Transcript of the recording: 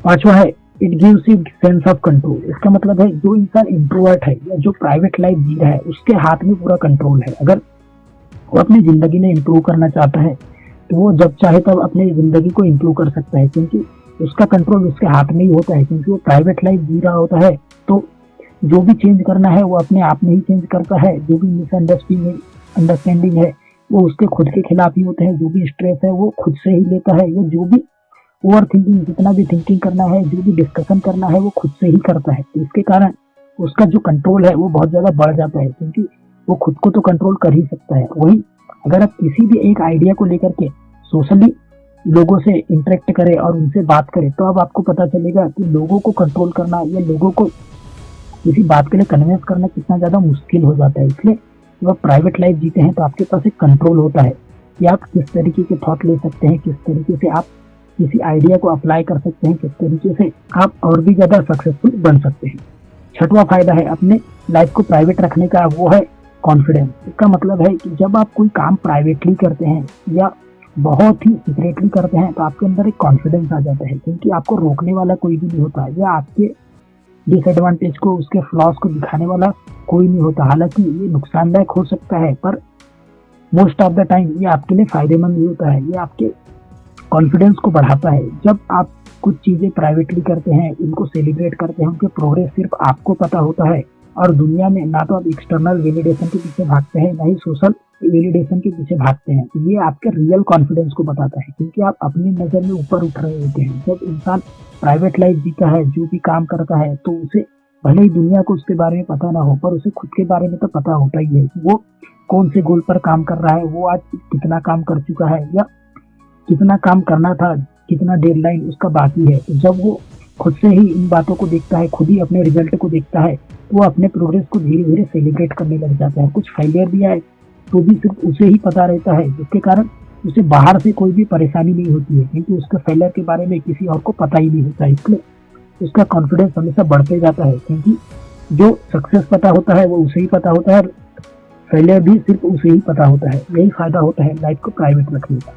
पांचवा है it gives you sense of control. इसका मतलब है जो इंसान इंट्रोवर्ट है या जो प्राइवेट लाइफ जी रहा है उसके हाथ में पूरा कंट्रोल है। अगर वो अपनी जिंदगी में इम्प्रूव करना चाहता है तो वो जब चाहे तब अपनी जिंदगी को इम्प्रूव कर सकता है, क्योंकि उसका कंट्रोल उसके हाथ में ही होता है, क्योंकि वो प्राइवेट लाइफ जी रहा होता है। तो जो भी चेंज करना है वो अपने आप में ही चेंज करता है। जो भी मिसअंडरस्टैंडिंग है वो उसके खुद के खिलाफ ही होते हैं। जो भी स्ट्रेस है वो खुद से ही लेता है, या जो भी ओवर थिंकिंग, जितना भी थिंकिंग करना है, जो भी डिस्कशन करना है वो खुद से ही करता है। तो इसके कारण उसका जो कंट्रोल है वो बहुत ज्यादा बढ़ जाता है, क्योंकि वो खुद को तो कंट्रोल कर ही सकता है। वही अगर आप किसी भी एक आइडिया को लेकर के सोशली लोगों से इंटरेक्ट करें और उनसे बात करें तो अब आपको पता चलेगा कि लोगों को कंट्रोल करना या लोगों को किसी बात के लिए कन्विंस करना कितना ज्यादा मुश्किल हो जाता है। इसलिए जब आप प्राइवेट लाइफ जीते हैं तो आपके पास एक कंट्रोल होता है कि आप किस तरीके के थॉट ले सकते हैं, किस तरीके से आप किसी आइडिया को अप्लाई कर सकते हैं, किस तरीके से आप और भी ज्यादा सक्सेसफुल बन सकते हैं। छठवां फायदा है अपने लाइफ को प्राइवेट रखने का, वो है कॉन्फिडेंस। इसका मतलब है कि जब आप कोई काम प्राइवेटली करते हैं या बहुत ही सीक्रेटली करते हैं तो आपके अंदर एक कॉन्फिडेंस आ जाता है, क्योंकि आपको रोकने वाला कोई भी नहीं होता है या आपके डिसएडवांटेज को, उसके फ्लॉज को दिखाने वाला कोई नहीं होता। हालांकि ये नुकसानदायक हो सकता है पर मोस्ट ऑफ द टाइम ये आपके लिए फायदेमंद ही होता है। ये आपके कॉन्फिडेंस को बढ़ाता है। जब आप कुछ चीजें प्राइवेटली करते हैं, उनको सेलिब्रेट करते हैं, उनके प्रोग्रेस सिर्फ आपको पता होता है और दुनिया में ना तो आप एक्सटर्नल वैलिडेशन के पीछे भागते हैं ना ही सोशल वैलिडेशन के पीछे भागते हैं। तो ये आपके रियल कॉन्फिडेंस को बताता है, क्योंकि आप अपनी नजर में ऊपर उठ रहे होते हैं। जब इंसान प्राइवेट लाइफ जीता है, जो भी काम करता है, तो उसे भले ही दुनिया को उसके बारे में पता ना हो पर उसे खुद के बारे में तो पता होता ही है कि वो कौन से गोल पर काम कर रहा है, वो आज कितना काम कर चुका है या कितना काम करना था, कितना डेडलाइन उसका बाकी है। तो जब वो खुद से ही इन बातों को देखता है, खुद ही अपने रिजल्ट को देखता है, तो वो अपने प्रोग्रेस को धीरे धीरे सेलिब्रेट करने लग जाता है। कुछ फेलियर भी आए तो भी सिर्फ उसे ही पता रहता है, जिसके कारण उसे बाहर से कोई भी परेशानी नहीं होती है, क्योंकि उसके फेलियर के बारे में किसी और को पता ही नहीं होता है। इसलिए उसका कॉन्फिडेंस हमेशा बढ़ते जाता है, क्योंकि जो सक्सेस पता होता है वो उसे ही पता होता है, फेलियर भी सिर्फ उसे ही पता होता है। यही फायदा होता है लाइफ को प्राइवेट रखने का।